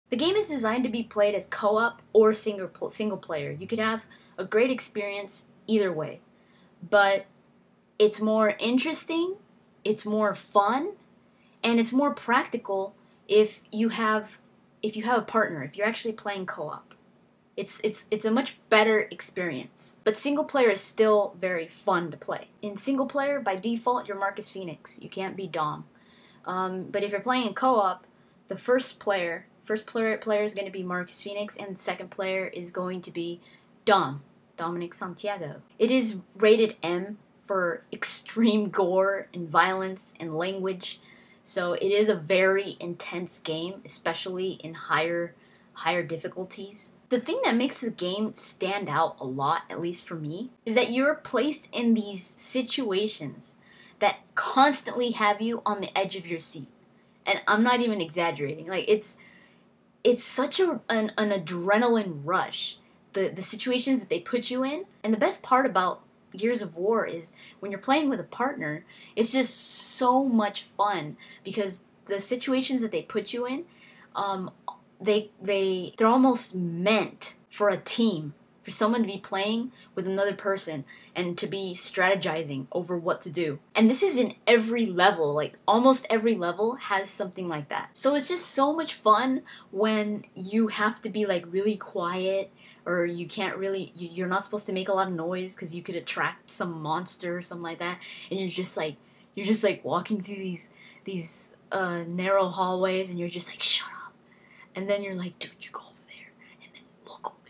The game is designed to be played as co-op or single player. You could have a great experience either way, but it's more interesting, it's more fun, and it's more practical if you have a partner, if you're actually playing co-op. It's a much better experience. But single player is still very fun to play. In single player, by default, you're Marcus Phoenix. You can't be Dom. But if you're playing in co-op, the first player is going to be Marcus Phoenix, and the second player is going to be Dominic Santiago. It is rated M for extreme gore and violence and language, so it is a very intense game, especially in higher difficulties. The thing that makes the game stand out a lot, at least for me, is that you're placed in these situations that constantly have you on the edge of your seat. And I'm not even exaggerating. Like it's such an adrenaline rush. The situations that they put you in. And the best part about Gears of War is when you're playing with a partner, it's just so much fun because the situations that they put you in, they're almost meant for a team, for someone to be playing with another person and to be strategizing over what to do. And this is in every level, like almost every level has something like that. So it's just so much fun when you have to be like really quiet, or you can't really, you're not supposed to make a lot of noise because you could attract some monster or something like that, and you're just like walking through these narrow hallways, and you're just like, shut up. And then you're like, dude, you go over there, and then look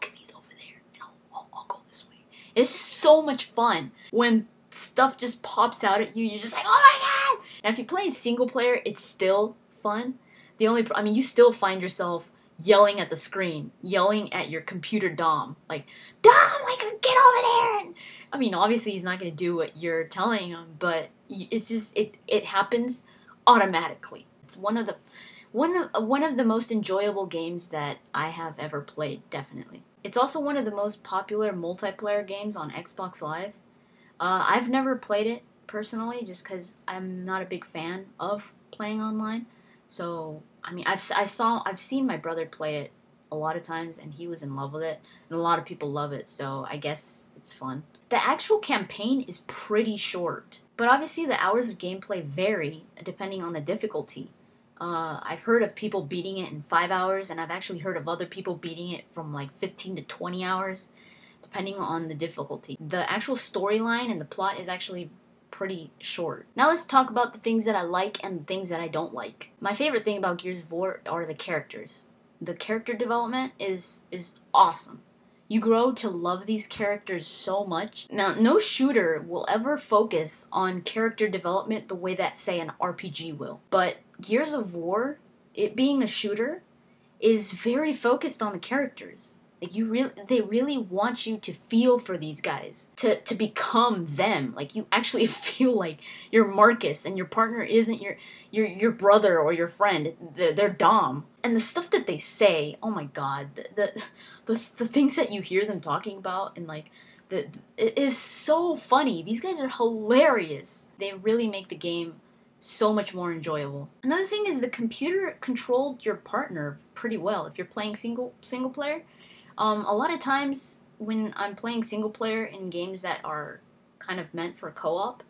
at me over there, and I'll go this way. It's just so much fun when stuff just pops out at you. You're just like, oh my god! Now, if you play in single player, it's still fun. You still find yourself yelling at the screen, yelling at your computer Dom, like, get over there! And, obviously he's not going to do what you're telling him, but it's just, it happens automatically. It's one of the most enjoyable games that I have ever played, definitely. It's also one of the most popular multiplayer games on Xbox Live. I've never played it personally, just because I'm not a big fan of playing online. So, I've seen my brother play it a lot of times, and he was in love with it, and a lot of people love it, so I guess it's fun. The actual campaign is pretty short, but obviously the hours of gameplay vary depending on the difficulty. I've heard of people beating it in 5 hours, and I've actually heard of other people beating it from like 15 to 20 hours, depending on the difficulty. The actual storyline and the plot is actually pretty short. Now let's talk about the things that I like and the things that I don't like. My favorite thing about Gears of War are the characters. The character development is awesome. You grow to love these characters so much. Now, no shooter will ever focus on character development the way that, say, an RPG will. But Gears of War, it being a shooter, is very focused on the characters. Like, they really want you to feel for these guys, to become them. Like, you actually feel like you're Marcus, and your partner isn't your brother or your friend. They're Dom. And the stuff that they say, oh my god, the things that you hear them talking about, and like, it is so funny. These guys are hilarious. They really make the game so much more enjoyable. Another thing is the computer controlled your partner pretty well. If you're playing single player, a lot of times when I'm playing single player in games that are kind of meant for co-op,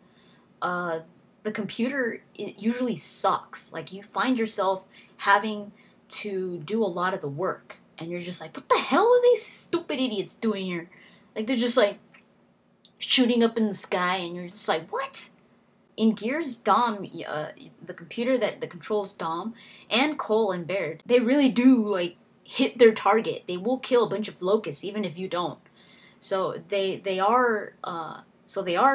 the computer usually sucks. Like, you find yourself having to do a lot of the work, and you're just like, what the hell are these stupid idiots doing here? Like, they're just like shooting up in the sky, and you're just like, what? In Gears, Dom, the computer that controls Dom, and Cole and Baird, they really do, like, hit their target. They will kill a bunch of locusts even if you don't. So they are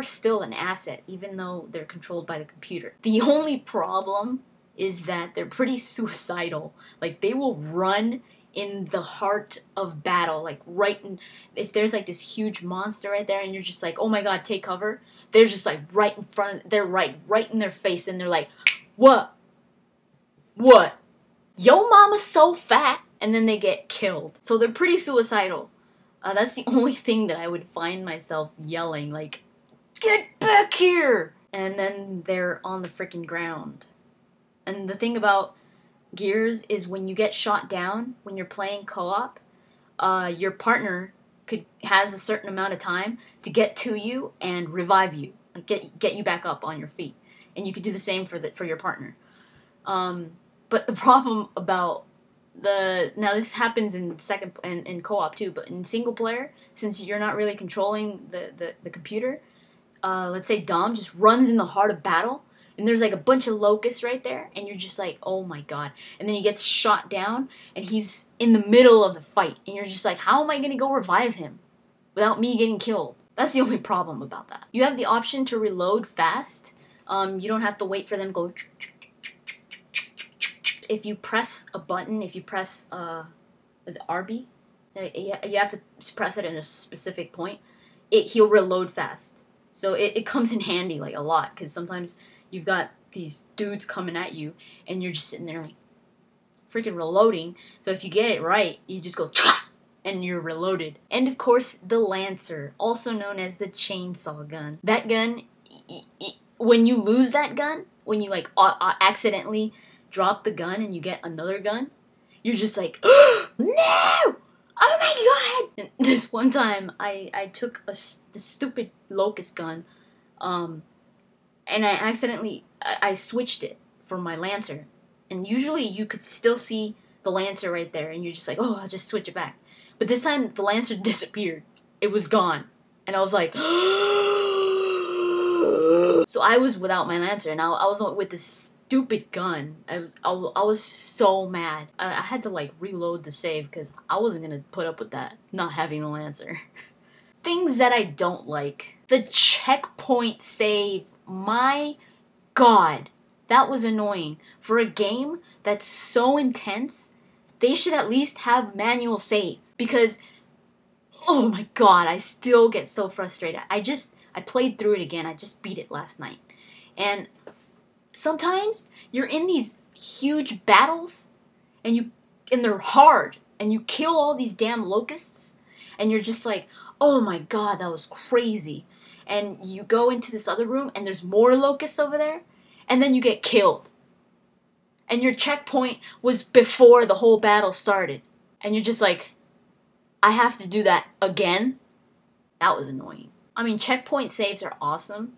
still an asset even though they're controlled by the computer. The only problem is that they're pretty suicidal. Like, they will run in the heart of battle, like if there's like this huge monster right there and you're just like, oh my god, take cover, they're just like right in front, they're right in their face, and they're like, what yo mama's so fat, and then they get killed. So they're pretty suicidal. That's the only thing that I would find myself yelling, like, get back here! And then they're on the freaking ground. And the thing about Gears is when you get shot down when you're playing co-op, your partner has a certain amount of time to get to you and revive you, like get you back up on your feet, and you could do the same for your partner. But the problem about now this happens in co-op too, but in single player, since you're not really controlling the computer, let's say Dom just runs in the heart of battle, and there's like a bunch of locusts right there, and you're just like, oh my god. And then he gets shot down, and he's in the middle of the fight, and you're just like, how am I gonna go revive him without me getting killed? That's the only problem about that. You have the option to reload fast. You don't have to wait for them to go. If you press a button, if you press, is it RB? You have to press it in a specific point. He'll reload fast. So it comes in handy, like, a lot, because sometimes you've got these dudes coming at you, and you're just sitting there, like, freaking reloading. So if you get it right, you just go, and you're reloaded. And, of course, the Lancer, also known as the chainsaw gun. That gun, when you lose that gun, when you, like, accidentally drop the gun and you get another gun, you're just like, no! Oh my god! And this one time, I took the stupid locust gun, and I accidentally, I switched it for my Lancer. And usually you could still see the Lancer right there, and you're just like, oh, I'll just switch it back. But this time, the Lancer disappeared. It was gone. And I was like, so I was without my Lancer, and I was with this stupid gun. I was so mad. I had to like reload the save because I wasn't gonna put up with that, not having the Lancer. Things that I don't like. The checkpoint save. My god, that was annoying. For a game that's so intense, they should at least have manual save. Because, oh my god, I still get so frustrated. I played through it again. I just beat it last night. And sometimes you're in these huge battles, and they're hard, and you kill all these damn locusts, and you're just like, oh my god, that was crazy. And you go into this other room, and there's more locusts over there, and then you get killed. And your checkpoint was before the whole battle started. And you're just like, I have to do that again? That was annoying. I mean, checkpoint saves are awesome,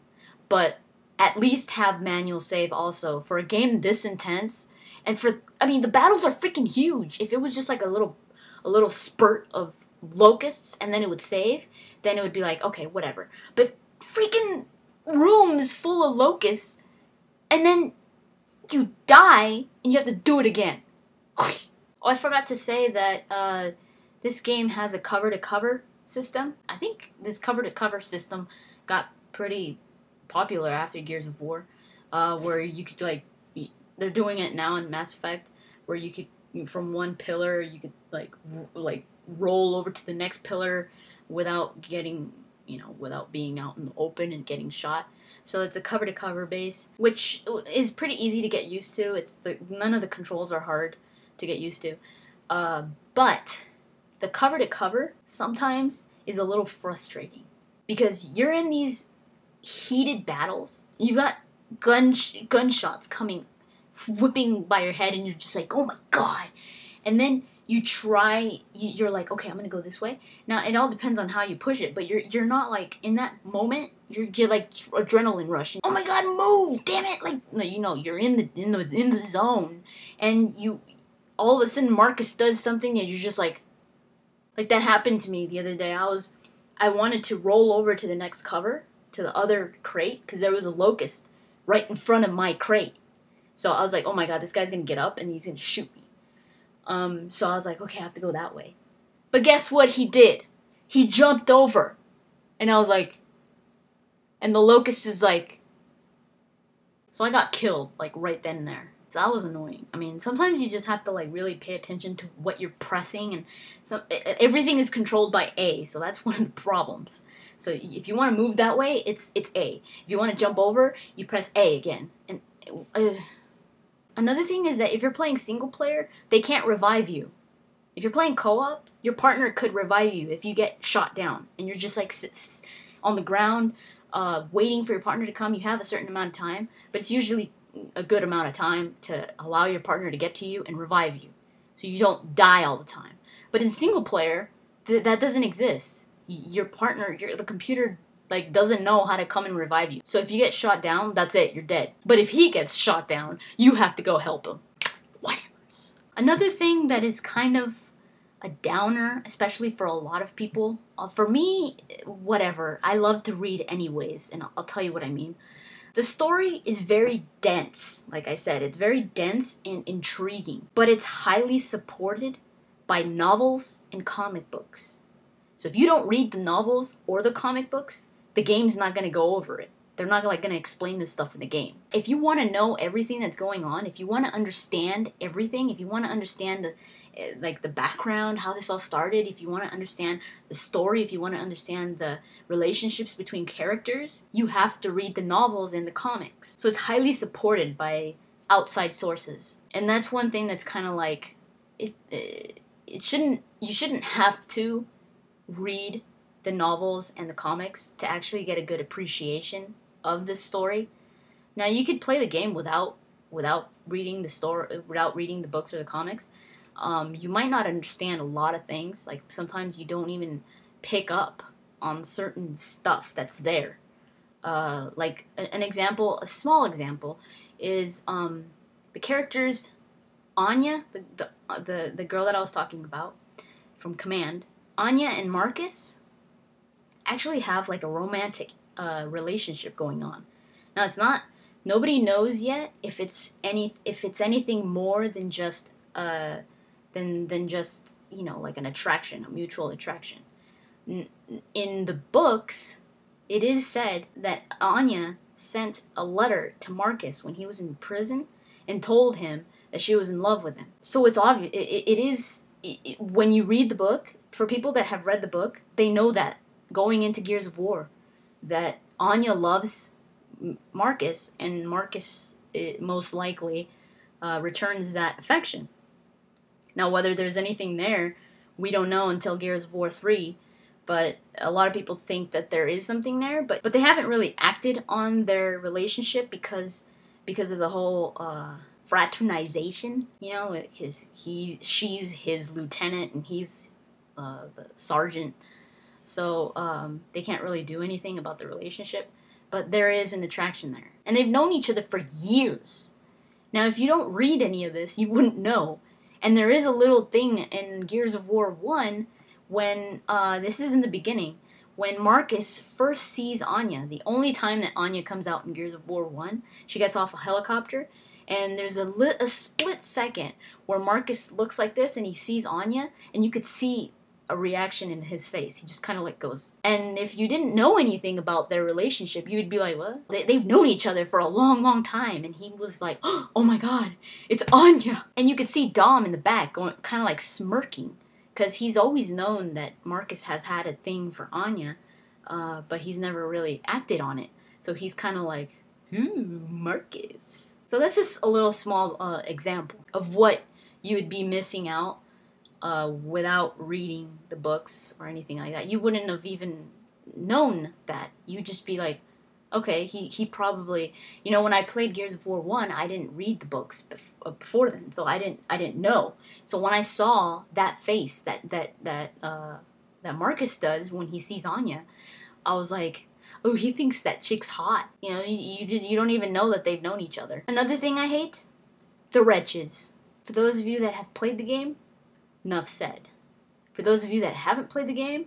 but at least have manual save also. For a game this intense, and the battles are freaking huge. If it was just like a little spurt of locusts and then it would save, then it would be like, okay, whatever. But freaking rooms full of locusts, and then you die and you have to do it again. Oh, I forgot to say that this game has a cover-to-cover system. I think this cover-to-cover system got pretty popular after Gears of War, where you could, like, they're doing it now in Mass Effect, where you could, from one pillar, you could, like roll over to the next pillar without getting, without being out in the open and getting shot. So it's a cover-to-cover base, which is pretty easy to get used to. None of the controls are hard to get used to. But the cover-to-cover sometimes is a little frustrating, because you're in these heated battles. You've got gunshots coming, whipping by your head, and you're just like, oh my god. And then you're like, okay, I'm gonna go this way. Now, it all depends on how you push it, but you're not, like, in that moment, you're like adrenaline rush. Oh my god, move! Damn it! Like, you're in the zone, and all of a sudden Marcus does something, and you're just like that happened to me the other day. I wanted to roll over to the next cover, to the other crate, because there was a locust right in front of my crate. So I was like, oh my god, this guy's gonna get up and he's gonna shoot me. So I was like, okay, I have to go that way. But guess what he did? He jumped over. And I was like, and the locust is like, so I got killed, like, right then and there. So that was annoying. I mean, sometimes you just have to, like, really pay attention to what you're pressing, and everything is controlled by A, so that's one of the problems. So if you want to move that way, it's A. If you want to jump over, you press A again. And another thing is that if you're playing single player, they can't revive you. If you're playing co-op, your partner could revive you if you get shot down, and you're just, like, on the ground, waiting for your partner to come. You have a certain amount of time, but it's usually a good amount of time to allow your partner to get to you and revive you, so you don't die all the time. But in single player, that doesn't exist. Your partner, the computer, like, doesn't know how to come and revive you. So if you get shot down, that's it, you're dead. But if he gets shot down, you have to go help him. Whatever. Another thing that is kind of a downer, especially for a lot of people. For me, whatever. I love to read anyways, and I'll tell you what I mean. The story is very dense. Like I said, it's very dense and intriguing, but it's highly supported by novels and comic books. So if you don't read the novels or the comic books, the game's not going to go over it. They're not going to explain this stuff in the game. If you want to know everything that's going on, if you want to understand everything, if you want to understand the background, how this all started, if you want to understand the story, if you want to understand the relationships between characters, you have to read the novels and the comics. So it's highly supported by outside sources. And that's one thing that's kind of like, you shouldn't have to read the novels and the comics to actually get a good appreciation of this story. Now, you could play the game without reading the story, without reading the books or the comics. You might not understand a lot of things. Like, sometimes you don't even pick up on certain stuff that's there. Like an example, a small example, is the characters Anya, the girl that I was talking about from Command. Anya and Marcus actually have like a romantic relationship going on. Now, it's not, nobody knows yet if it's anything more than just than just, you know, like an attraction, a mutual attraction. In the books, it is said that Anya sent a letter to Marcus when he was in prison and told him that she was in love with him. So it's obvious. It is when you read the book, for people that have read the book, they know that going into Gears of War, that Anya loves Marcus, and Marcus most likely returns that affection. Now, whether there's anything there, we don't know until Gears of War 3, but a lot of people think that there is something there, but they haven't really acted on their relationship because of the whole fraternization, you know, because she's his lieutenant and he's the sergeant, so they can't really do anything about the relationship, but there is an attraction there. And they've known each other for years. Now, if you don't read any of this, you wouldn't know. And there is a little thing in Gears of War 1 when, this is in the beginning, when Marcus first sees Anya, the only time that Anya comes out in Gears of War 1, she gets off a helicopter, and there's a split second where Marcus looks like this and he sees Anya, and you could see a reaction in his face. He just kind of like goes. And if you didn't know anything about their relationship, you would be like, what? They've known each other for a long, long time. And he was like, oh my god, it's Anya. And you could see Dom in the back going, kind of like smirking, because he's always known that Marcus has had a thing for Anya, but he's never really acted on it. So he's kind of like, Marcus. So that's just a little small example of what you would be missing out without reading the books or anything like that. You wouldn't have even known that. You'd just be like, okay, he probably, you know, when I played Gears of War 1, I didn't read the books before then, so I didn't know. So when I saw that face that Marcus does when he sees Anya, I was like, oh, he thinks that chick's hot. You know, you don't even know that they've known each other. Another thing I hate, the wretches. For those of you that have played the game, enough said. For those of you that haven't played the game,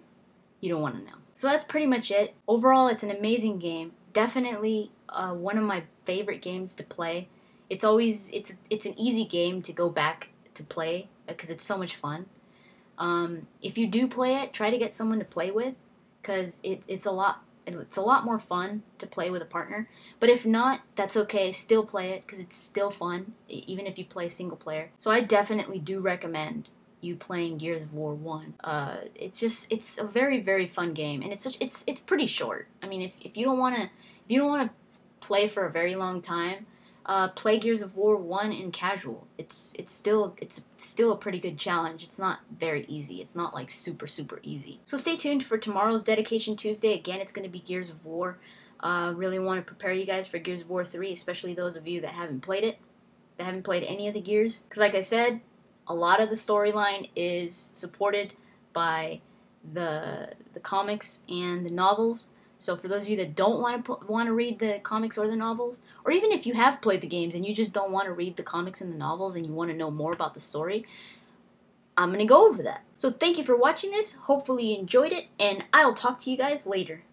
you don't want to know. So that's pretty much it. Overall, it's an amazing game. Definitely one of my favorite games to play. It's an easy game to go back to play because it's so much fun. If you do play it, try to get someone to play with, because it's a lot more fun to play with a partner. But if not, that's okay. Still play it because it's still fun, even if you play single player. So I definitely do recommend you playing Gears of War 1. It's a very, very fun game, and it's pretty short. I mean, if you don't want to play for a very long time, play Gears of War 1 in casual. It's still a pretty good challenge. It's not very easy. It's not like super, super easy. So stay tuned for tomorrow's Dedication Tuesday. Again, it's going to be Gears of War. Really want to prepare you guys for Gears of War 3, especially those of you that haven't played it, that haven't played any of the Gears. Because like I said, a lot of the storyline is supported by the comics and the novels. So for those of you that don't want to read the comics or the novels, or even if you have played the games and you just don't want to read the comics and the novels and you want to know more about the story, I'm going to go over that. So thank you for watching this. Hopefully you enjoyed it, and I'll talk to you guys later.